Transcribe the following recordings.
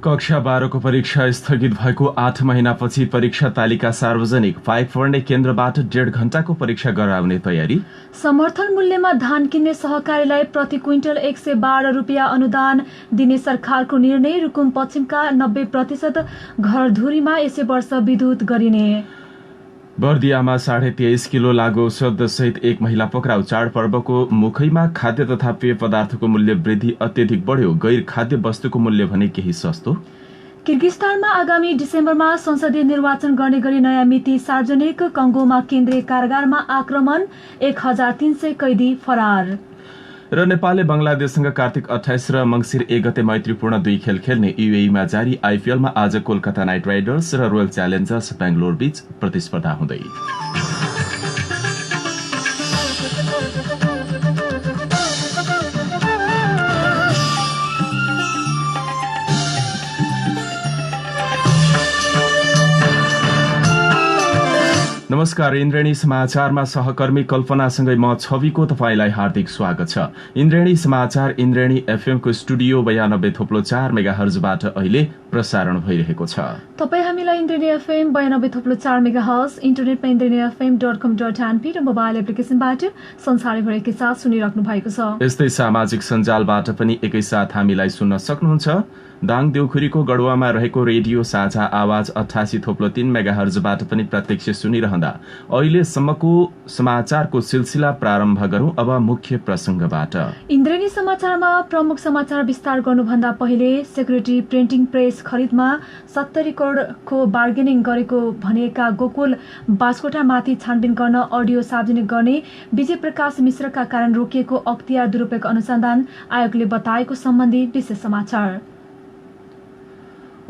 कक्षा 12 को परीक्षा स्थगित भएको 8 महिनापछि परीक्षा तालिका सार्वजनिक 5 पढ्ने केन्द्रबाट 1.5 घण्टाको परीक्षा गराउने तयारी। समर्थन मूल्यमा धान किन्ने सहकारीलाई प्रति क्विन्टल 112 रुपियाँ अनुदान दिने सरकारको निर्णय। रुकुम पश्चिमका 90% घरधुरीमा यसै वर्ष विद्युत गरिने। बर्दियामा 23.5 किलो लागु औषध सहित एक महिला पक्राउ। चाडपर्वको मुखैमा खाद्य तथा पेय पदार्थको मूल्य वृद्धि अत्यधिक बढ्यो। गैर खाद्य वस्तुको मूल्य भने केही सस्तो। किर्गिस्तानमा आगामी डिसेम्बरमा संसदीय निर्वाचन गर्ने गरी नयाँ मिति सार्वजनिक। कंगोमा केन्द्रीय कारागारमा आक्रमण, 1300 कैदी फरार। र नेपालले बंगलादेशसँग कार्तिक 28 र मंसिर 1 गते मैत्रीपूर्ण 2 खेल खेल्ने। युएईमा जारी आईपीएलमा आज कोलकाता नाइट राइडर्स र रोयल च्यालेन्जर्स बेंगलोर बीच प्रतिस्पर्धा हुँदै। नमस्कार, इन्द्रेणी समाचारमा सहकर्मी कल्पनासँगै म छविको तपाईलाई हार्दिक स्वागत छ। इन्द्रेणी समाचार इन्द्रेणी एफएम को स्टुडियो 92.4 मेगाहर्जबाट अहिले प्रसारण भइरहेको छ। तपाई हामीलाई इन्द्रेणी एफएम 92.4 मेगाहर्ज, इन्टरनेटमा indrenifm.com.np र मोबाइल एप्लिकेसनबाट संसारैभरिकै साथ सुनिराख्नु भएको छ। यस्तै सामाजिक सञ्जालबाट पनि एकैसाथ हामीलाई सुन्न सक्नुहुन्छ। दाङ देउखुरीको गढुवामा रहेको रेडियो साझा आवाज 88.3 मेगाहर्जबाट पनि प्रत्यक्ष सुनिरहँदा अहिलेसम्मको समाचारको सिलसिला प्रारम्भ गरौं। अब मुख्य प्रसंगबाट। इन्द्रेणी समाचारमा प्रमुख समाचार विस्तार गर्नुभन्दा पहिले सेक्युरिटी प्रिन्टिङ प्रेस खरिदमा 70 करोडको बार्गेनिङ गरेको भनेका गोकुल बास्कोटामाथि छानबिन गर्न अडियो सार्वजनिक गर्ने विजय प्रकाश मिश्रका कारण रोकिएको अख्तियार दुरूपयोग अनुसन्धान आयोगले बताएको सम्बन्धी विशेष समाचार।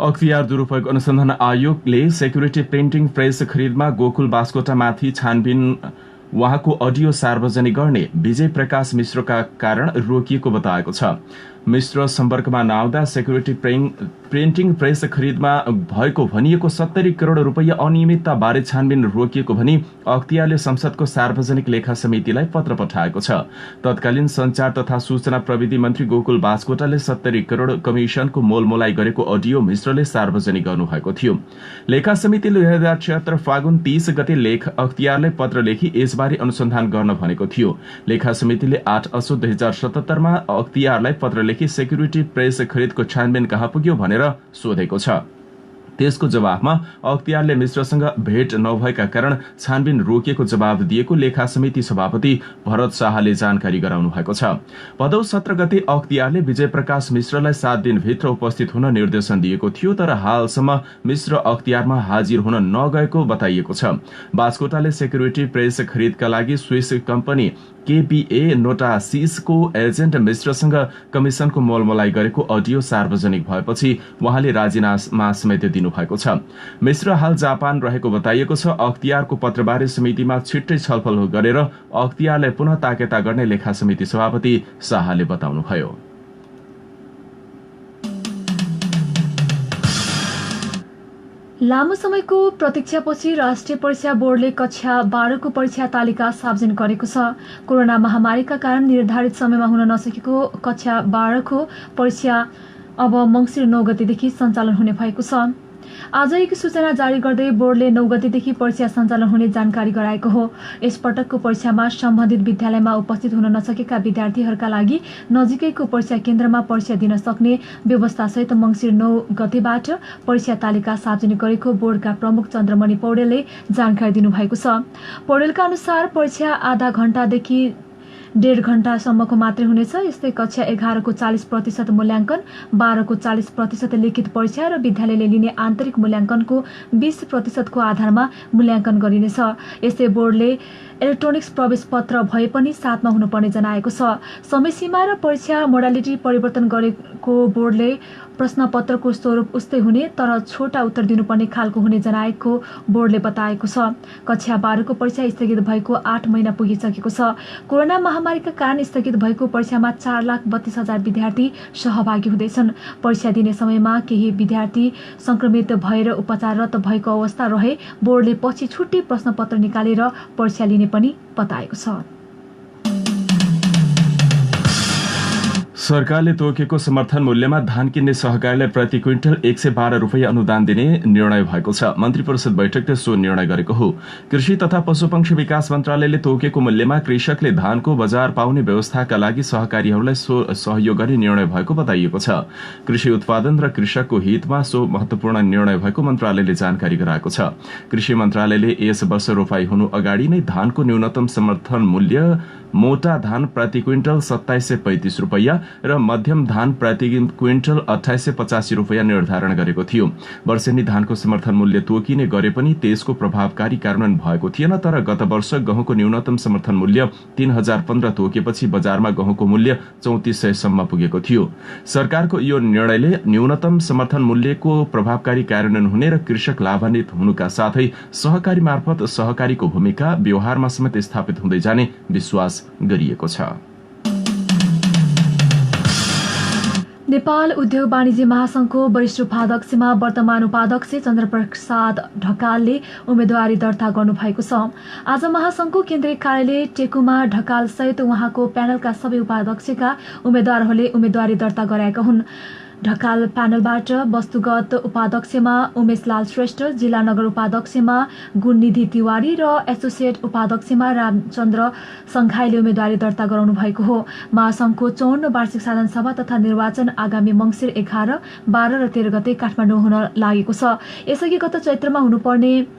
अख्तियार दुरूपयोग अनुसन्धान आयोगले सेक्युरिटी प्रिन्टिङ प्रेस खरिदमा गोकुल बास्कोटामाथि छानबिन उहाँको अडियो सार्वजनिक गर्ने विजय प्रकाश मिश्रका कारण रोकिएको बताएको छ। मिश्र सम्पर्कमा नआउँदा सेक्युरिटी प्रिन्टिङ प्रेस खरिदमा भएको भनिएको 70 करोड रुपैयाँ अनियमितता बारे छानबिन रोकिएको भनी अख्तियारले संसदको सार्वजनिक लेखा समितिलाई पत्र पठाएको छ। तत्कालीन संचार तथा सूचना प्रविधि मन्त्री गोकुल बास्कोटाले 70 करोड कमिशनको मोलमोलाई गरेको अडियो मिश्रले सार्वजनिक गर्नुभएको थियो। लेखा समितिले 2076 फागुन 30 गते लेख अख्तियारलाई पत्र लेखी यसबारे अनुसन्धान गर्न भनेको थियो। लेखा समितिले 8 असोज 2077 मा अख्तियारलाई पत्र लेखी सेक्युरिटी प्रेस खरिदको छानबिन कहाँ पुग्यो भनेर सोधेको छ। त्यसको जवाफमा अख्तियारले मिश्रसँग भेट नभएका कारण छानबिन रोकिएको जवाब दिएको लेखा समिति सभापति भरत शाहले जानकारी गराउनु भएको छ। भदौ 17 गते अख्तियारले विजय प्रकाश मिश्रलाई 7 दिनभित्र उपस्थित हुन निर्देशन दिएको थियो, तर हालसम्म मिश्र अख्तियारमा हाजिर हुन नगएको बताइएको छ। बास्कोटाले सेक्युरिटी प्रेस खरिदका लागि स्विस कम्पनी केपीए नोटासिसको एजेन्ट मिश्रसँग कमिशनको मोलमोलाई गरेको अडियो सार्वजनिक भएपछि उहाँले राजीनामा समेत दिनुभएको छ। मिश्र हाल जापान रहेको बताइएको छ। अख्तियारको पत्रबारे समितिमा छिट्टै छलफल गरेर अख्तियारलाई पुनः ताकेता गर्ने लेखा समिति सभापति शाहले बताउनुभयो। लामो समयको प्रतीक्षापछि राष्ट्रिय परीक्षा बोर्डले कक्षा 12 को परीक्षा तालिका सार्वजनिक गरेको छ। कोरोना महामारीका कारण निर्धारित समयमा हुन नसकेको कक्षा 12 को परीक्षा अब मंसिर 9 गतेदेखि सञ्चालन हुने भएको छ। आज एक सूचना जारी गर्दै बोर्डले 9 गतेदेखि परीक्षा सञ्चालन हुने जानकारी गराएको हो। यसपटकको परीक्षामा सम्बन्धित विद्यालयमा उपस्थित हुन नसकेका विद्यार्थीहरूका लागि नजिकैको परीक्षा केन्द्रमा परीक्षा दिन सक्ने व्यवस्थासहित मंसिर 9 गतेबाट परीक्षा तालिका सार्वजनिक गरेको बोर्डका प्रमुख चन्द्रमणि पौडेलले जानकारी दिनुभएको छ। पौडेलका अनुसार परीक्षा आधा घण्टादेखि 1.5 घण्टासम्मको मात्रै हुनेछ। यस्तै कक्षा 11 को 40% मूल्याङ्कन, 12 को 40% लिखित परीक्षा र विद्यालयले लिने आन्तरिक मूल्याङ्कनको 20% को आधारमा मूल्याङ्कन गरिनेछ। यस्तै बोर्डले इलेक्ट्रोनिक्स प्रवेश पत्र भए पनि 7 मा हुनुपर्ने जनाएको छ। समय सीमा र परीक्षा मोडालिटी परिवर्तन गरेको बोर्डले प्रश्नपत्रको स्वरूप उस्तै हुने तर छोटा उत्तर दिनुपर्ने खालको हुने जनाएको बोर्डले बताएको छ। कक्षा 12 को परीक्षा स्थगित भएको 8 महिना पुगिसकेको छ। कोरोना महामारीका कारण स्थगित भएको परीक्षामा 4,32,000 विद्यार्थी सहभागी हुँदैछन्। परीक्षा दिने समयमा केही विद्यार्थी संक्रमित भएर उपचाररत भएको अवस्था रहे बोर्डले पछि छुट्टी प्रश्नपत्र निकालेर परीक्षा लिने पनि बताएको छ। सरकारले तोकेको समर्थन मूल्यमा धान किन्ने सहकारीलाई प्रति क्विन्टल 112 रुपियाँ अनुदान दिने निर्णय भएको छ। मन्त्री परिषद बैठकले सो निर्णय गरेको हो। कृषि तथा पशुपक्षी विकास मन्त्रालयले तोकेको मूल्यमा कृषकले धानको बजार पाउने व्यवस्थाका लागि सहकारीहरूलाई सहयोग गर्ने निर्णय भएको बताइएको छ। कृषि उत्पादन र कृषकको हितमा सो महत्वपूर्ण निर्णय भएको मन्त्रालयले जानकारी गराएको छ। कृषि मन्त्रालयले यस वर्ष रोपाई हुनु अगाडि नै धानको न्यूनतम समर्थन मूल्य मोटा धान प्रति क्विन्टल 2735 रुपियाँ र मध्यम धान प्रति क्विन्टल 2885 रुपियाँ निर्धारण गरेको थियो। वर्षेनी धानको समर्थन मूल्य तोकिने गरे पनि त्यसको प्रभावकारी कार्यान्वयन भएको थिएन। तर गत वर्ष गहुँको न्यूनतम समर्थन मूल्य 3015 तोकेपछि बजारमा गहुँको मूल्य 3400 सम्म पुगेको थियो। सरकारको यो निर्णयले न्यूनतम समर्थन मूल्यको प्रभावकारी कार्यान्वयन हुने र कृषक लाभान्वित हुनुका साथै सहकारी मार्फत सहकारीको भूमिका व्यवहारमा समेत स्थापित हुँदै जाने विश्वास गरिएको छ। नेपाल उद्योग वाणिज्य महासंघको वरिष्ठ उपाध्यक्षमा वर्तमान उपाध्यक्ष चन्द्रप्रसाद ढकालले उम्मेदवारी दर्ता गर्नुभएको छ। आज महासंघको केन्द्रीय कार्यालय टेकुमा ढकाल सहित उहाँको प्यानलका सबै उपाध्यक्षका उम्मेद्वारहरूले उम्मेदवारी दर्ता गराएका हुन्। ढकाल प्यानलबाट वस्तुगत उपाध्यक्षमा उमेशलाल श्रेष्ठ, जिल्ला नगर उपाध्यक्षमा गुणनिधि तिवारी र एसोसिएट उपाध्यक्षमा रामचन्द्र संघाईले उम्मेदवारी दर्ता गराउनु भएको हो। महासंघको 54 वार्षिक साधारण सभा तथा निर्वाचन आगामी मंसिर 11, 12 र 13 गते काठमाडौँ हुन लागेको छ। यसअघि गत चैत्रमा हुनुपर्ने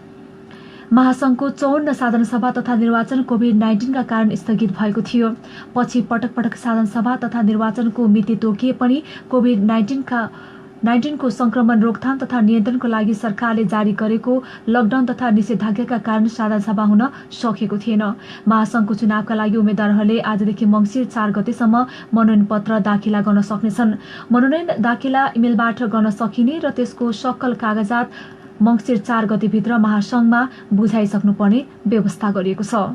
महासंघको 54 साधारण सभा तथा निर्वाचन कोभिड-19 का कारण स्थगित भएको थियो। पछि पटक पटक साधारण सभा तथा निर्वाचनको मिति तोकिए पनि कोभिड-19 को संक्रमण रोकथाम तथा नियन्त्रणको लागि सरकारले जारी गरेको लकडाउन तथा निषेधाज्ञाका कारण साधारण सभा हुन सकेको थिएन। महासंघको चुनावका लागि उम्मेद्वारहरूले आजदेखि मंसिर 4 गतेसम्म मनोनयन पत्र दाखिला गर्न सक्नेछन्। मनोनयन दाखिला इमेलबाट गर्न सकिने र त्यसको सक्कल कागजात मंसिर 4 गतेभित्र महासंघमा बुझाइसक्नुपर्ने व्यवस्था गरिएको छ।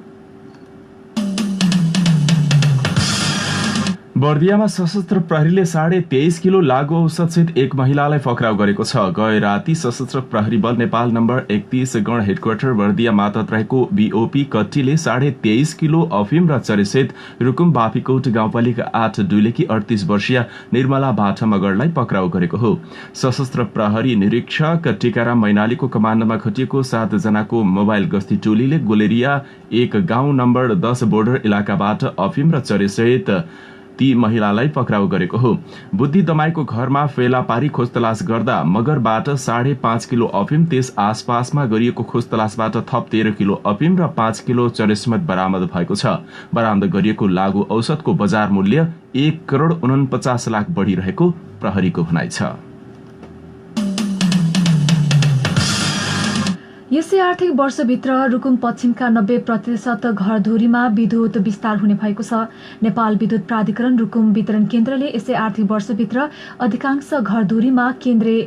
बर्दियामा सशस्त्र प्रहरीले 23.5 किलो लागु औषधसहित एक महिलालाई पक्राउ गरेको छ। गए राति सशस्त्र प्रहरी बल नेपाल नम्बर 31 गण हेडक्वार्टर बर्दिया मातहत रहेको बीओपी कट्टीले 23.5 किलो अफिम र चरेसहित रुकुम बाफीकोट गाउँपालिका 8 डुलेकी 38 वर्षीय निर्मला बाठा मगरलाई पक्राउ गरेको हो। सशस्त्र प्रहरी निरीक्षक टीकाराम मैनालीको कमान्डमा खटिएको 7 जनाको मोबाइल गस्ती टोलीले गोलेरिया 1 गाउँ नम्बर 10 बोर्डर इलाकाबाट अफिम र चरेसहित ती महिलालाई पक्राउ गरेको हो। बुद्धि दमाईको घरमा फेला पारी खोजतलास गर्दा मगरबाट 5.5 किलो अफिम, त्यस आसपासमा गरिएको खोजतलासबाट थप 13 किलो अफिम र 5 किलो चरेसमेत बरामद भएको छ। बरामद गरिएको लागु औषधको बजार मूल्य 1.49 करोड बढ़िरहेको प्रहरीको भनाइ छ। यसै आर्थिक वर्षभित्र रुकुम पश्चिमका 90% घरधुरीमा विद्युत विस्तार हुने भएको छ। नेपाल विद्युत प्राधिकरण रुकुम वितरण केन्द्रले यसै आर्थिक वर्षभित्र अधिकांश घरधुरीमा केन्द्रीय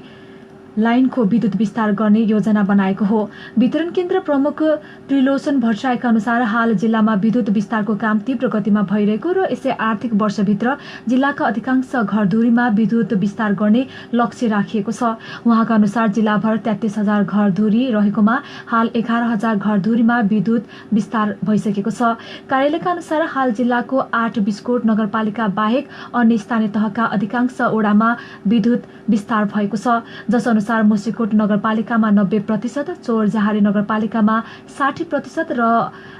लाइनको विद्युत विस्तार गर्ने योजना बनाएको हो। वितरण केन्द्र प्रमुख त्रिलोचन भट्टराईका अनुसार हाल जिल्लामा विद्युत विस्तारको काम तीव्र गतिमा भइरहेको र यसै आर्थिक वर्षभित्र जिल्लाका अधिकांश घरधुरीमा विद्युत विस्तार गर्ने लक्ष्य राखिएको छ। उहाँका अनुसार जिल्लाभर 33,000 घरधुरी रहेकोमा हाल 11,000 घरधुरीमा विद्युत विस्तार भइसकेको छ। कार्यालयका अनुसार हाल जिल्लाको 8 बिस्कोट नगरपालिका बाहेक अन्य स्थानीय तहका अधिकांश ओडामा विद्युत विस्तार भएको छ। जस अनुसार मुसिकोट नगरपालिकामा 90%, चोरजहारी नगरपालिकामा 60% र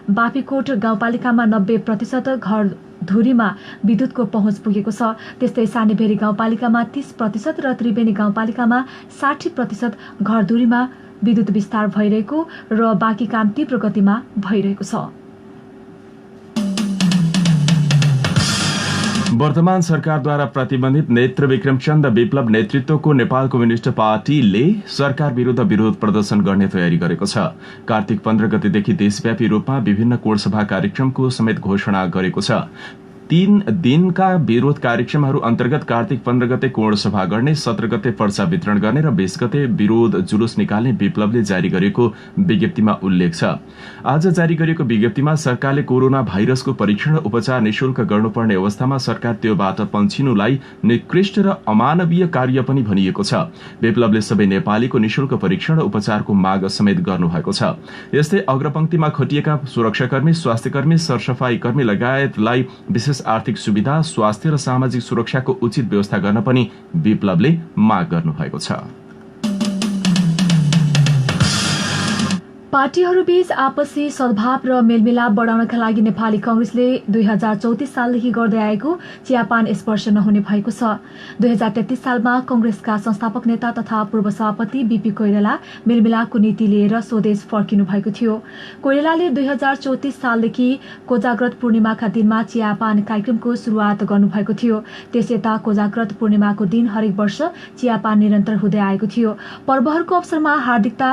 बाफीकोट गाउँपालिकामा 90% घरधुरीमा विद्युतको पहुँच पुगेको छ। त्यस्तै सानीभेरी गाउँपालिकामा 30% र त्रिवेणी गाउँपालिकामा 60% घरधुरीमा विद्युत विस्तार भइरहेको र बाँकी काम तीव्र गतिमा भइरहेको छ। वर्तमान सरकारद्वारा प्रतिबन्धित नेत्र विक्रमचन्द विप्लव नेतृत्वको नेपाल कम्युनिष्ट पार्टीले सरकार विरुद्ध विरोध प्रदर्शन गर्ने तयारी गरेको छ। कार्तिक 15 गतेदेखि देशव्यापी रूपमा विभिन्न कोणसभा कार्यक्रमको समेत घोषणा गरेको छ। 3 दिनका विरोध कार्यक्रमहरू अन्तर्गत कार्तिक 15 गते कोणसभा गर्ने, 17 गते पर्चा वितरण गर्ने र 20 गते विरोध जुलुस निकाल्ने विप्लवले जारी गरेको विज्ञप्तिमा उल्लेख छ। आज जारी गरेको विज्ञप्तिमा सरकारले कोरोना भाइरसको परीक्षण र उपचार निशुल्क गर्नुपर्ने अवस्थामा सरकार त्योबाट पन्छिनुलाई निकृष्ट र अमानवीय कार्य पनि भनिएको छ। विप्लवले सबै नेपालीको निशुल्क परीक्षण र उपचारको माग समेत गर्नुभएको छ। यस्तै अग्रपंक्तिमा खटिएका सुरक्षाकर्मी, स्वास्थ्यकर्मी, सरसफाई कर्मी लगायतलाई विशेष विशेष आर्थिक सुविधा, स्वास्थ्य र सामाजिक सुरक्षाको उचित व्यवस्था गर्न पनि विप्लवले माग गर्नुभएको छ। पार्टीहरूबीच आपसी सद्भाव र मेलमिलाप बढाउनका लागि नेपाली कांग्रेसले 2034 सालदेखि गर्दै आएको चियापान स्पर्श नहुने भएको छ। 2033 सालमा कांग्रेसका संस्थापक नेता तथा पूर्व सभापति बीपी कोइराला मेलमिलापको नीति लिएर स्वदेश फर्किनु भएको थियो। कोइरालाले 2034 सालदेखि कोजाग्रत पूर्णिमाका दिनमा चियापान कार्यक्रमको सुरुवात गर्नुभएको थियो। त्यसयता कोजाग्रत पूर्णिमाको दिन हरेक वर्ष चियापान निरन्तर हुँदै आएको थियो। पर्वहरूको अवसरमा हार्दिकता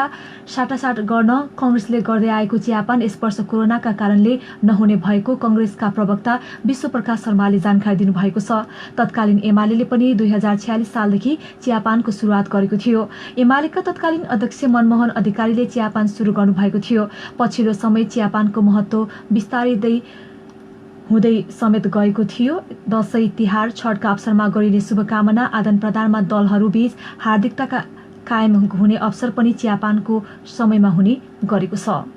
साटासाट गर्न कांग्रेसले गर्दै आएको चियापान स्पर्श कोरोनाका कारणले नहुने भएको कांग्रेसका प्रवक्ता विश्वप्रकाश शर्माले जानकारी दिनुभएको छ। तत्कालीन एमाले पनि 2046 सालदेखि चियापानको सुरुवात गरेको थियो। एमालेका तत्कालीन अध्यक्ष मनमोहन अधिकारीले चियापान सुरु गर्नुभएको थियो। पछिल्लो समय चियापानको महत्व विस्तारिँदै हुँदै समेत गएको थियो। दशैं तिहार छठका अवसरमा गरिने शुभकामना आदान प्रदानमा दलहरूबीच हार्दिकता कायम हुने अवसर पनि चियापानको समयमा हुने गरेको छ।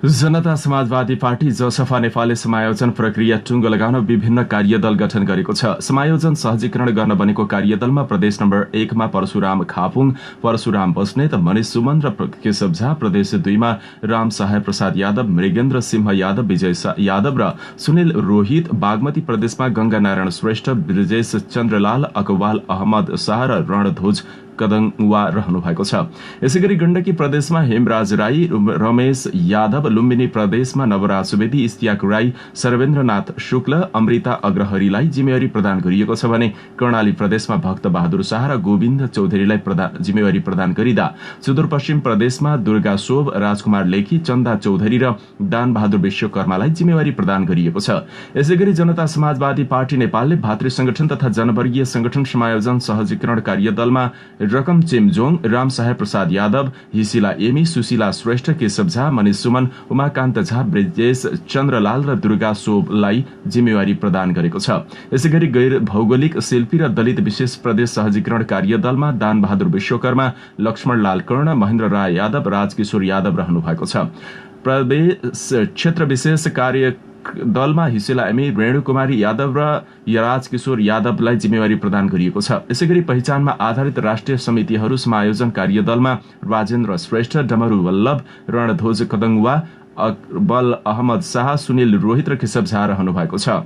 जनता समाजवादी पार्टी जसपा नेपालले समायोजन प्रक्रिया टुङ्गो लगाउन विभिन्न कार्यदल गठन गरेको छ। समायोजन सहजीकरण गर्न बनेको कार्यदलमा प्रदेश नम्बर 1 मा परशुराम खापुङ, परशुराम बस्नेत, मनिष सुमन र केशव झा, प्रदेश 2 मा राम सहाय प्रसाद यादव, मृगेन्द्र सिंह यादव, विजय यादव र सुनिल रोहित, बागमती प्रदेशमा गंगा नारायण श्रेष्ठ, ब्रिजेश चन्द्रलाल, अकवाल अहमद शाह र रणध्वज कदङवा रहनु भएको छ। यसैगरी गण्डकी प्रदेशमा हेमराज राई, रमेश यादव, लुम्बिनी प्रदेशमा नवराज सुवेदी, इस्तियाक राई, सर्वेन्द्रनाथ शुक्ल, अमृता अग्रहरीलाई जिम्मेवारी प्रदान गरिएको छ भने कर्णाली प्रदेशमा भक्त बहादुर शाह र गोविन्द चौधरीलाई जिम्मेवारी प्रदान गरिँदा सुदूरपश्चिम प्रदेशमा दुर्गा शोभ, राजकुमार लेखी, चन्दा चौधरी र दान बहादुर विश्वकर्मालाई जिम्मेवारी प्रदान गरिएको छ। यसैगरी जनता समाजवादी पार्टी नेपालले भातृ संगठन तथा जनवर्गीय संगठन समायोजन सहजीकरण कार्यदलमा रकम चेम्जोङ, राम सहाय प्रसाद यादव, हिसिला एमी, सुशीला श्रेष्ठ, केशव झा, मनिष सुमन, उमाकान्त झा, ब्रिजेश चन्द्रलाल र दुर्गा शोभलाई जिम्मेवारी प्रदान गरेको छ। यसैगरी गैर भौगोलिक शिल्पी र दलित विशेष प्रदेश सहजीकरण कार्यदलमा दान बहादुर विश्वकर्मा, लक्ष्मण लाल कर्ण, महेन्द्र राय यादव, राजकिशोर यादव रहनु भएको छ। प्रदेश क्षेत्र विशेष कार्य दलमा हिसेला एमी, रेणु कुमारी यादव र राजकिशोर यादवलाई जिम्मेवारी प्रदान गरिएको छ। यसैगरी पहिचानमा आधारित राष्ट्रिय समितिहरू समायोजन कार्यदलमा राजेन्द्र श्रेष्ठ, डमरू वल्लभ, रणध्वज कदङवा, अकबल अहमद शाह, सुनिल रोहित र केशव झा रहनु भएको छ।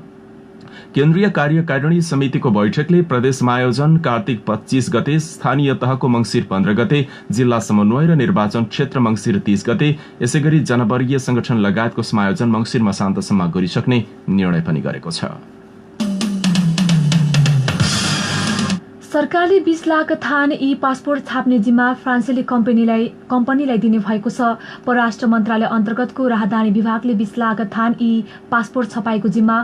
केन्द्रीय कार्यकारिणी समितिको बैठकले प्रदेश समायोजन कार्तिक 25 गते, स्थानीय तहको मंसिर 15 गते, जिल्ला समन्वय र निर्वाचन क्षेत्र मंसिर 30 गते, यसैगरी जनवर्गीय संगठन लगायतको समायोजन मंसिर मसान्तसम्म गरिसक्ने निर्णय पनि गरेको छ। सरकारले 20 लाख थान ई पासपोर्ट छाप्ने जिम्मा फ्रान्सेली कम्पनीलाई दिने भएको छ। परराष्ट्र मन्त्रालय अन्तर्गतको राहदानी विभागले 20 लाख थान ई पासपोर्ट छपाएको जिम्मा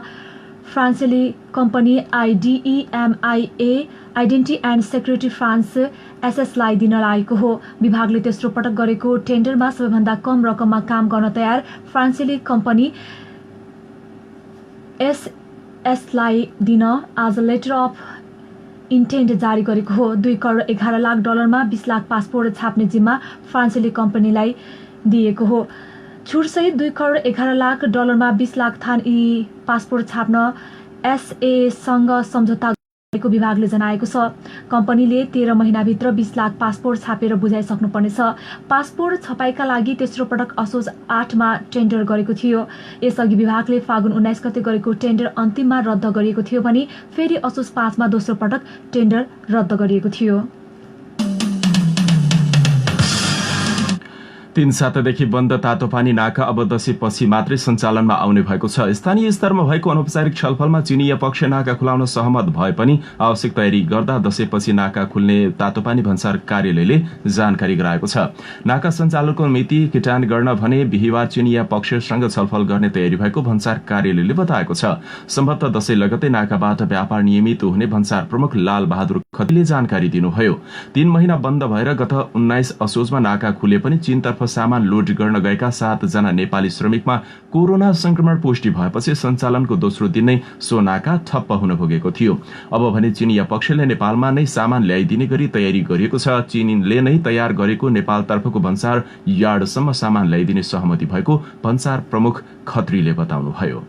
फ्रान्सेली company IDEMIA identity and security France एसएसलाई दिन लागेको हो। विभागले तेस्रो पटक गरेको टेन्डरमा सबैभन्दा कम रकममा काम गर्न तयार फ्रान्सेली कम्पनी एसएसलाई दिन आज लेटर अफ इन्टेन्ट जारी गरेको हो। 2 करोड 11 लाख डलरमा 20 लाख पासपोर्ट छाप्ने जिम्मा फ्रान्सेली कम्पनीलाई दिएको हो। छुटसहित 2 करोड 11 लाख डलरमा 20 लाख थान ई पासपोर्ट छाप्न एसएसँग सम्झौता गरेको विभागले जनाएको छ। कम्पनीले 13 महिनाभित्र 20 लाख पासपोर्ट छापेर बुझाइसक्नुपर्नेछ। पासपोर्ट छपाईका लागि तेस्रो पटक असोज 8 मा टेन्डर गरेको थियो। यसअघि विभागले फागुन 19 गते गरेको टेन्डर अन्तिममा रद्द गरिएको थियो भने फेरि असोज 5 मा दोस्रो पटक टेन्डर रद्द गरिएको थियो। 3 सातादेखि बन्द तातोपानी नाका अब दशैंपछि मात्रै सञ्चालनमा आउने भएको छ। स्थानीय स्तरमा भएको अनौपचारिक छलफलमा चिनिया पक्ष नाका खुलाउन सहमत भए पनि आवश्यक तयारी गर्दा दशैंपछि नाका खुल्ने तातोपानी भन्सार कार्यालयले जानकारी गराएको छ। नाका सञ्चालनको मिति किटान गर्न भने बिहिबार चिनिया पक्षसँग छलफल गर्ने तयारी भएको भन्सार कार्यालयले बताएको छ। सम्भवतः दशैं लगतै नाकाबाट व्यापार नियमित हुने भन्सार प्रमुख लाल बहादुर खतीले जानकारी दिनुभयो। 3 महिना बन्द भएर गत 19 असोजमा नाका खुले पनि चीनतर्फ तर्फ सामान लोड गर्न गएका 7 जना नेपाली श्रमिकमा कोरोना संक्रमण पुष्टि भएपछि सञ्चालनको दोस्रो दिन नै सो नाका ठप्प हुन पुगेको थियो। अब भने चीनिया पक्षले नेपालमा नै सामान ल्याइदिने गरी तयारी गरिएको छ। चीनले नै तयार गरेको नेपालतर्फको भन्सार यार्डसम्म सामान ल्याइदिने सहमति भएको भन्सार प्रमुख खत्रीले बताउनुभयो।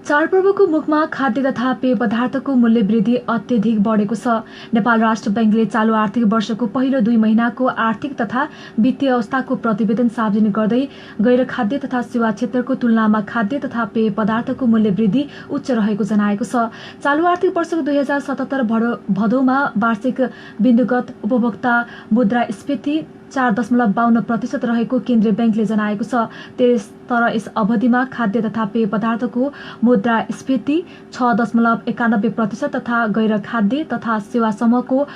चाडपर्वको मुखमा खाद्य तथा पेय पदार्थको मूल्य वृद्धि अत्यधिक बढेको छ। नेपाल राष्ट्र बैंकले चालू आर्थिक वर्षको पहिलो 2 महिनाको आर्थिक तथा वित्तीय अवस्थाको प्रतिवेदन सार्वजनिक गर्दै गैर खाद्य तथा सेवा क्षेत्रको तुलनामा खाद्य तथा पेय पदार्थको मूल्य वृद्धि उच्च रहेको जनाएको छ। चालू आर्थिक वर्षको 2077 भदौमा वार्षिक बिन्दुगत उपभोक्ता मुद्रास्फीति 4.52% रहेको केन्द्रीय बैंकले जनाएको छ। तर यस अवधिमा खाद्य तथा पेय पदार्थको मुद्रास्फीति 6.91% तथा गैर खाद्य तथा सेवा समूहको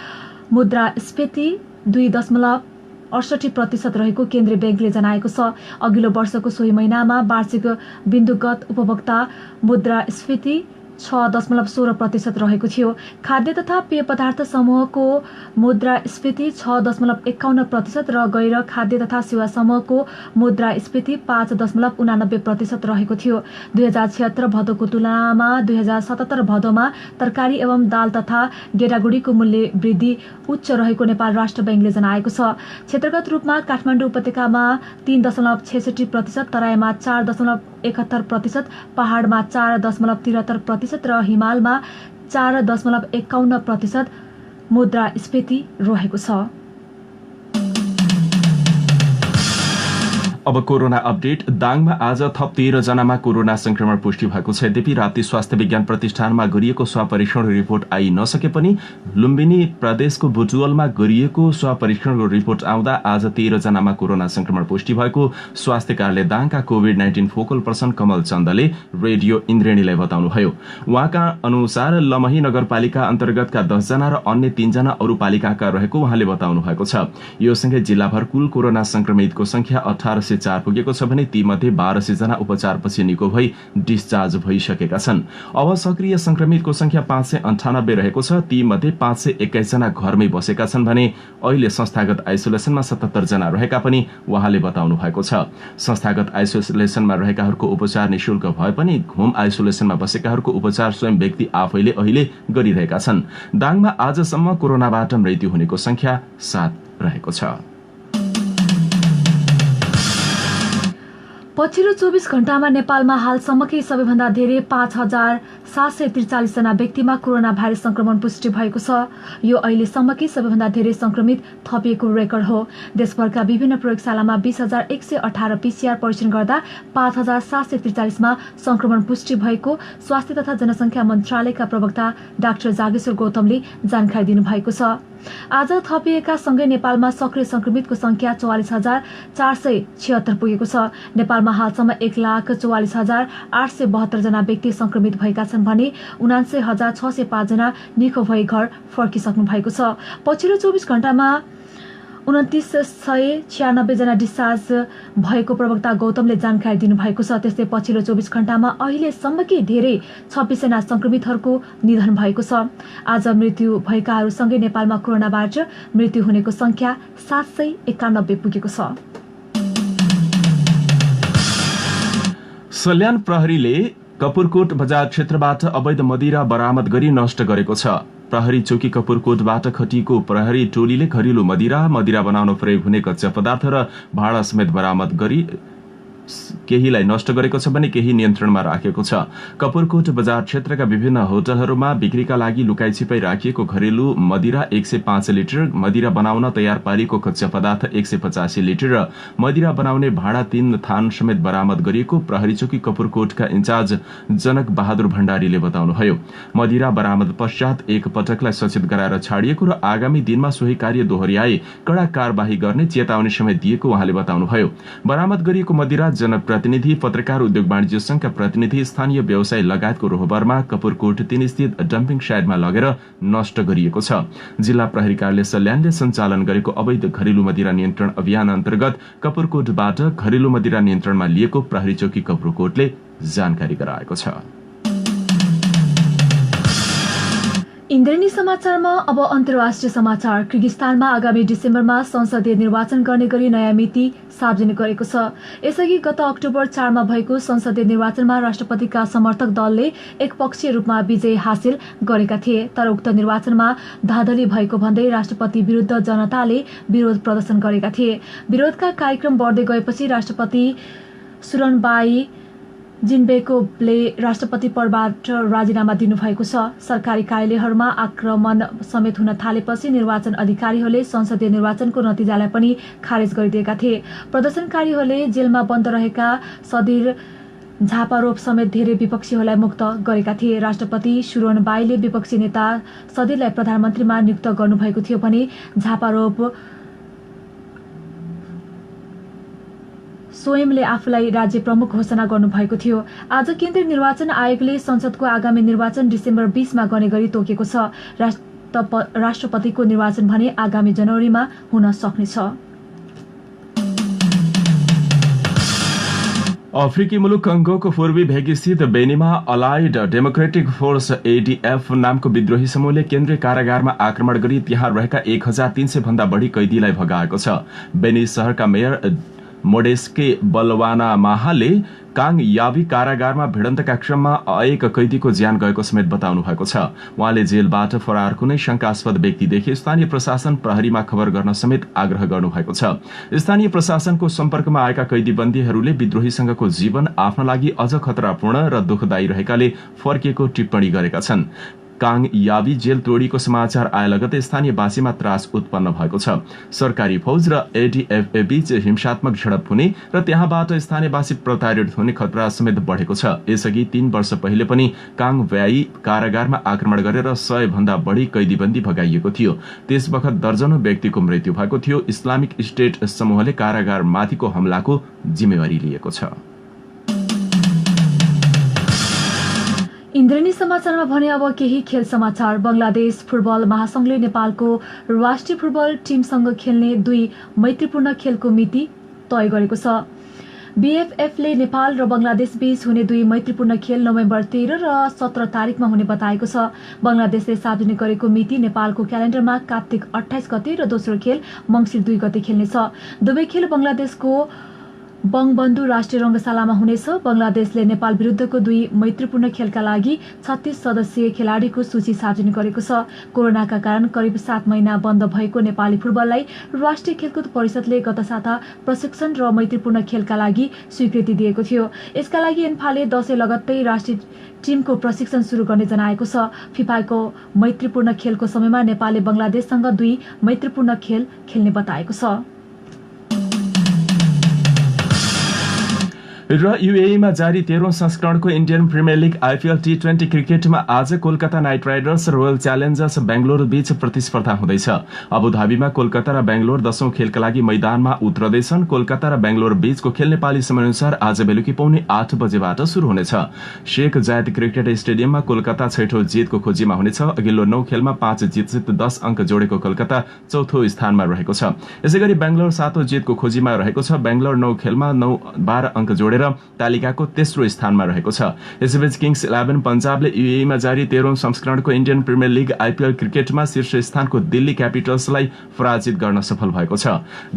मुद्रास्फीति 2.68% रहेको केन्द्रीय बैंकले जनाएको छ। अघिल्लो वर्षको सोही महिनामा वार्षिक बिन्दुगत उपभोक्ता मुद्रास्फीति 6.16% रहेको थियो। खाद्य तथा पेय पदार्थ समूहको मुद्रास्फीति 6.51% र गैर खाद्य तथा सेवा समूहको मुद्रास्फीति 5.89% रहेको थियो। 2076 भदौको तुलनामा 2077 भदौमा तरकारी एवं दाल तथा गेडागुडीको मूल्य वृद्धि उच्च रहेको नेपाल राष्ट्र बैंकले जनाएको छ। क्षेत्रगत रूपमा काठमाडौँ उपत्यकामा 3.66%, तराईमा 4.71%, पहाडमा 4.73% र हिमालमा 4.51% मुद्रास्फीति रहेको छ। अब कोरोना अपडेट। दाङमा आज थप 13 जनामा कोरोना संक्रमण पुष्टि भएको छ। यद्यपि राप्ती स्वास्थ्य विज्ञान प्रतिष्ठानमा गरिएको स्वाब परीक्षण रिपोर्ट आई नसके पनि लुम्बिनी प्रदेशको बुटुवलमा गरिएको स्वाब परीक्षणको रिपोर्ट आउँदा आज 13 जनामा कोरोना संक्रमण पुष्टि भएको स्वास्थ्य कार्यालय दाङका कोभिड-19 फोकल पर्सन कमल चन्दले रेडियो इन्द्रेणीलाई बताउनुभयो। उहाँका अनुसार लमही नगरपालिका अन्तर्गतका 10 जना र अन्य 3 जना अरू पालिकाका रहेको उहाँले बताउनु भएको छ। यो सँगै जिल्लाभर कुल कोरोना संक्रमितको संख्या 1804 पुगेको छ भने तीमध्ये 1200 जना उपचारपछि निको भई डिस्चार्ज भइसकेका छन्। अब सक्रिय संक्रमितको संख्या 598 रहेको छ। तीमध्ये 521 जना घरमै बसेका छन् भने अहिले संस्थागत आइसोलेसनमा 77 जना रहेका पनि उहाँले बताउनु भएको छ। संस्थागत आइसोलेसनमा रहेकाहरूको उपचार निशुल्क भए पनि होम आइसोलेसनमा बसेकाहरूको उपचार स्वयं व्यक्ति आफैले अहिले गरिरहेका छन्। दाङमा आजसम्म कोरोनाबाट मृत्यु हुनेको संख्या 7 रहेको छ। पछिल्लो 24 घण्टामा नेपालमा हालसम्मकै सबैभन्दा धेरै 5,743 जना व्यक्तिमा कोरोना भाइरस संक्रमण पुष्टि भएको छ। यो अहिलेसम्मकै सबैभन्दा धेरै संक्रमित थपिएको रेकर्ड हो। देशभरका विभिन्न प्रयोगशालामा 20,118 PCR परीक्षण गर्दा 5,743 मा संक्रमण पुष्टि भएको स्वास्थ्य तथा जनसंख्या मन्त्रालयका प्रवक्ता डाक्टर जागेश्वर गौतमले जानकारी दिनुभएको छ। आज थपिएका सँगै नेपालमा सक्रिय संक्रमितको संख्या 44,476 पुगेको छ। नेपालमा हालसम्म 1,44,872 जना व्यक्ति संक्रमित भएका छन् भने 79,605 जना निको भई घर फर्किसक्नु भएको छ। पछिल्लो 24 घण्टामा 2,996 जना डिस्चार्ज भएको प्रवक्ता गौतमले जानकारी दिनुभएको छ। त्यस्तै पछिल्लो 24 घण्टामा अहिलेसम्मकै धेरै 26 जना संक्रमितहरूको निधन भएको छ। आज मृत्यु भएकाहरूसँगै नेपालमा कोरोनाबाट मृत्यु हुनेको संख्या 791 पुगेको छ। सल्यान प्रहरीले कपुरकोट बजार क्षेत्रबाट अवैध मदिरा बरामद गरी नष्ट गरेको छ। प्रहरी चौकी कपुरकोटबाट खटिएको प्रहरी टोलीले घरेलु मदिरा बनाउन प्रयोग हुने कच्चा पदार्थ र भाँडा समेत बरामद गरी केहीलाई नष्ट गरेको छ भने केही नियन्त्रणमा राखेको छ। कपुरकोट बजार क्षेत्रका विभिन्न होटलहरूमा बिक्रीका लागि लुकाई छिपाई राखिएको घरेलु मदिरा 105 लिटर, मदिरा बनाउन तयार पारिएको कच्चा पदार्थ 185 लिटर र मदिरा बनाउने भाँडा 3 थान समेत बरामद गरिएको प्रहरी चौकी कपुरकोटका इन्चार्ज जनक बहादुर भण्डारीले बताउनुभयो। मदिरा बरामद पश्चात एक पटकलाई सचेत गराएर छाडिएको र आगामी दिनमा सोही कार्य दोहोर्याए कड़ा कार्यवाही गर्ने चेतावनी समेत दिएको उहाँले बताउनुभयो। बरामद गरिएको मदिरा जनप्रतिनिधि, पत्रकार, उद्योग वाणिज्य संघका प्रतिनिधि, स्थानीय व्यवसायी लगायतको रोहबरमा कपुरकोट 3 स्थित डम्पिङ साइटमा लगेर नष्ट गरिएको छ। जिल्ला प्रहरी कार्यालय सल्यानले सञ्चालन गरेको अवैध घरेलु मदिरा नियन्त्रण अभियान अन्तर्गत कपुरकोटबाट घरेलु मदिरा नियन्त्रणमा लिएको प्रहरी चौकी कपुरकोटले जानकारी गराएको छ। इन्द्रेणी समाचारमा अब अन्तर्राष्ट्रिय समाचार। किर्गिस्तानमा आगामी डिसेम्बरमा संसदीय निर्वाचन गर्ने गरी नयाँ मिति सार्वजनिक गरेको छ। यसअघि गत अक्टोबर 4 भएको संसदीय निर्वाचनमा राष्ट्रपतिका समर्थक दलले एकपक्षीय रूपमा विजय हासिल गरेका थिए, तर उक्त निर्वाचनमा धाँधली भएको भन्दै राष्ट्रपति विरुद्ध जनताले विरोध प्रदर्शन गरेका थिए। विरोधका कार्यक्रम बढ्दै गएपछि राष्ट्रपति सुरनबाई जिनबेकोभले राष्ट्रपति पदबाट राजीनामा दिनुभएको छ। सरकारी कार्यालयहरूमा आक्रमण समेत हुन थालेपछि निर्वाचन अधिकारीहरूले संसदीय निर्वाचनको नतिजालाई पनि खारेज गरिदिएका थिए। प्रदर्शनकारीहरूले जेलमा बन्द रहेका सदिर झापारोप समेत धेरै विपक्षीहरूलाई मुक्त गरेका थिए। राष्ट्रपति सुरोनबाईले विपक्षी नेता सदिरलाई प्रधानमन्त्रीमा नियुक्त गर्नुभएको थियो भने झापारोप स्वयंले आफूलाई राज्य प्रमुख घोषणा गर्नुभएको थियो। आज केन्द्रीय निर्वाचन आयोगले संसदको आगामी निर्वाचन डिसेम्बर 20 मा गर्ने गरी तोकेको छ। राष्ट्रपतिको निर्वाचन भने आगामी जनवरीमा हुन सक्नेछ। अफ्रिकी मुलुक कंगोको पूर्वी भेगस्थित बेनीमा अलाइड डेमोक्रेटिक फोर्स एडीएफ नामको विद्रोही समूहले केन्द्रीय कारागारमा आक्रमण गरी त्यहाँ रहेका 1300 भन्दा बढ़ी कैदीलाई भगाएको छ। बेनी शहरका मेयर मोडेस्के बलवाना माहाले काङ यावी कारागारमा भिडन्तका क्रममा एक कैदीको ज्यान गएको समेत बताउनु भएको छ। उहाँले जेलबाट फरार कुनै शंकास्पद व्यक्तिदेखि स्थानीय प्रशासन प्रहरीमा खबर गर्न समेत आग्रह गर्नुभएको छ। स्थानीय प्रशासनको सम्पर्कमा आएका कैदीबन्दीहरूले विद्रोहीसँगको जीवन आफ्ना लागि अझ खतरापूर्ण र दुःखदायी रहेकाले फर्किएको टिप्पणी गरेका छन्। काङ यावी जेल तोडीको समाचार आए लगतै स्थानीयवासीमा त्रास उत्पन्न भएको छ। सरकारी फौज र एडीएफ बीच हिंसात्मक झडप हुने र त्यहाँबाट स्थानीयवासी प्रताडित हुने खतरा समेत बढेको छ। यसअघि 3 वर्ष पहिले पनि काङ व्याई कारागारमा आक्रमण गरेर 100 भन्दा बढ़ी कैदीबन्दी भगाइएको थियो। त्यस वखत दर्जनौं व्यक्तिको मृत्यु भएको थियो। इस्लामिक स्टेट समूहले कारागारमाथिको हमलाको जिम्मेवारी लिएको छ। इन्द्रेणी समाचारमा भने अब केही खेल समाचार। बंगलादेश फुटबल महासंघले नेपालको राष्ट्रिय फुटबल टिमसँग खेल्ने 2 मैत्रीपूर्ण खेलको मिति तय गरेको छ। बीएफएफले नेपाल र बंगलादेश बीच हुने 2 मैत्रीपूर्ण खेल नोभेम्बर 13 र 17 तारिकमा हुने बताएको छ। बंगलादेशले सार्वजनिक गरेको मिति नेपालको क्यालेण्डरमा कार्तिक 28 गते र दोस्रो खेल मंसिर 2 गते खेल्नेछ। दुवै खेल बंगलादेशको बंगबन्धु राष्ट्रिय रंगशालामा हुनेछ। बंगलादेशले नेपाल विरुद्धको 2 मैत्रीपूर्ण खेलका लागि 36 सदस्यीय खेलाड़ीको सूची सार्वजनिक गरेको छ। कोरोनाका कारण करिब 7 महिना बन्द भएको नेपाली फुटबललाई राष्ट्रिय खेलकुद परिषदले गत साता प्रशिक्षण र मैत्रीपूर्ण खेलका लागि स्वीकृति दिएको थियो। यसका लागि एन्फाले दशैं लगत्तै राष्ट्रिय टिमको प्रशिक्षण शुरू गर्ने जनाएको छ। फिफाको मैत्रीपूर्ण खेलको समयमा नेपालले बंगलादेशसँग 2 मैत्रीपूर्ण खेल खेल्ने बताएको छ। र यूएईमा जारी 13औं संस्करणको इन्डियन प्रिमियर लीग आईपीएल टी20 क्रिकेटमा आज Kolkata night Riders royal Challengers Bangalore बीच प्रतिस्पर्धा हुँदैछ। अबुधाबीमा कोलकाता र बेंगलोर 10औं खेलका लागि मैदानमा उत्रदैछन्। कोलकाता र बेंगलोर बीचको खेल नेपाली समयअनुसार आज बेलुकी पौने 8 बजेबाट शुरू हुनेछ। शेख जायद क्रिकेट स्टेडियममा कोलकाता 6औं जितको खोजीमा हुनेछ। अघिल्लो 9 खेलमा 5 जितसित 10 अंक जोडेको कोलकाता 4थो स्थानमा रहेको छ। यसैगरी बेंगलोर 7औं जितको खोजीमा रहेको छ। बेंगलोर 9 खेलमा 12 अंक जोडेर तालिकाको तेस्रो स्थानमा रहेको छ। यसैबीच किङ्स 11 पंजाबले यूएईमा जारी 13औं संस्करणको इन्डियन प्रिमियर लीग आईपीएल क्रिकेटमा शीर्ष स्थानको दिल्ली क्यापिटल्सलाई पराजित गर्न सफल भएको छ।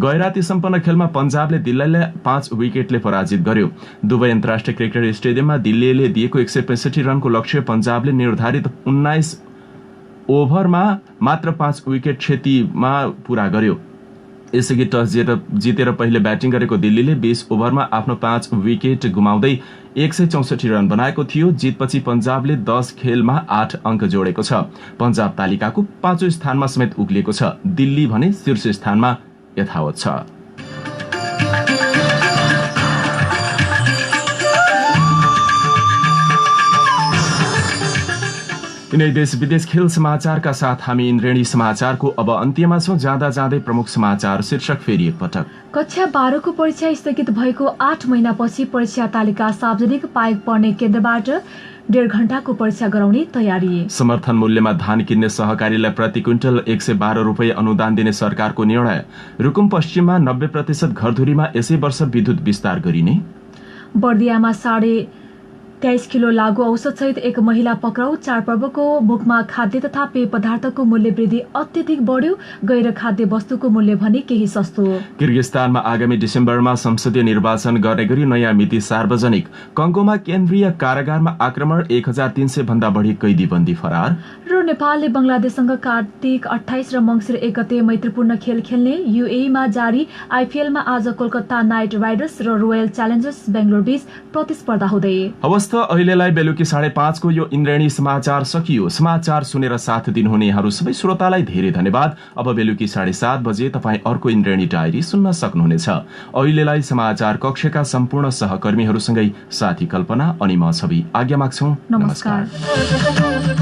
गैराती सम्पन्न खेलमा पंजाबले दिल्लीलाई 5 विकेटले पराजित गर्यो। दुबई अन्तर्राष्ट्रिय क्रिकेट स्टेडियममा दिल्लीले दिएको 165 रनको लक्ष्य पंजाबले निर्धारित 19 ओभरमा मात्र 5 विकेट क्षतिमा पूरा गर्यो। यसअघि टस जितेर पहिले ब्याटिङ गरेको दिल्लीले 20 ओभरमा आफ्नो 5 विकेट गुमाउँदै 164 रन बनाएको थियो। जितपछि पंजाबले 10 खेलमा 8 अंक जोडेको छ। पंजाब तालिकाको 5औं स्थानमा समेत उक्लिएको छ। दिल्ली भने शीर्ष स्थानमा यथावत छ। यिनै देश विदेश खेल समाचारका साथ हामी इन्द्रेणी समाचारको अब अन्त्यमा छौं। जाँदा जाँदै प्रमुख समाचार शीर्षक फेरि एकपटक। कक्षा 12 को परीक्षा स्थगित भएको 8 महिनापछि परीक्षा तालिका सार्वजनिक पाएक पर्ने केन्द्रबाट 1.5 घण्टाको परीक्षा गराउने तयारी। समर्थन मूल्यमा धान किन्ने सहकारीलाई प्रति क्विन्टल 112 रुपियाँ अनुदान दिने सरकारको निर्णय। रुकुम पश्चिममा 90% घरधुरीमा यसै वर्ष विद्युत विस्तार गरिने। बर्दियामा 23 किलो लागू औषधसहित एक महिला पक्राउ। चाडपर्वको मुखमा खाद्य तथा पेय पदार्थको मूल्य वृद्धि अत्यधिक बढ्यो। गैर खाद्य वस्तुको मूल्य भने केही सस्तो। किर्गिस्तानमा आगामी डिसेम्बरमा संसदीय निर्वाचन गर्ने गरी नयाँ मिति सार्वजनिक। कंगोमा केन्द्रीय कारागारमा आक्रमण। 1300 भन्दा बढी कैदीबन्दी फरार। र नेपालले बंगलादेशसँग कार्तिक 28 र मंसिर 1 गते मैत्रीपूर्ण खेल खेल्ने। युएईमा जारी आईपीएलमा आज कोलकाता नाइट राइडर्स र रोयल च्यालेन्जर्स बेंगलोर बीच प्रतिस्पर्धा हुँदै। हवस् त अहिलेलाई बेलुकी 5:30 को यो इन्द्रेणी समाचार सकियो। समाचार सुनेर साथ दिनुहुने यहाँहरू सबै श्रोतालाई धेरै धन्यवाद। अब बेलुकी 7:30 बजे तपाईँ अर्को इन्द्रेणी डायरी सुन्न सक्नुहुनेछ। अहिलेलाई समाचार कक्षका सम्पूर्ण सहकर्मीहरूसँगै साथी कल्पना अनि म छवि आज्ञा माग्छौं। नमस्कार।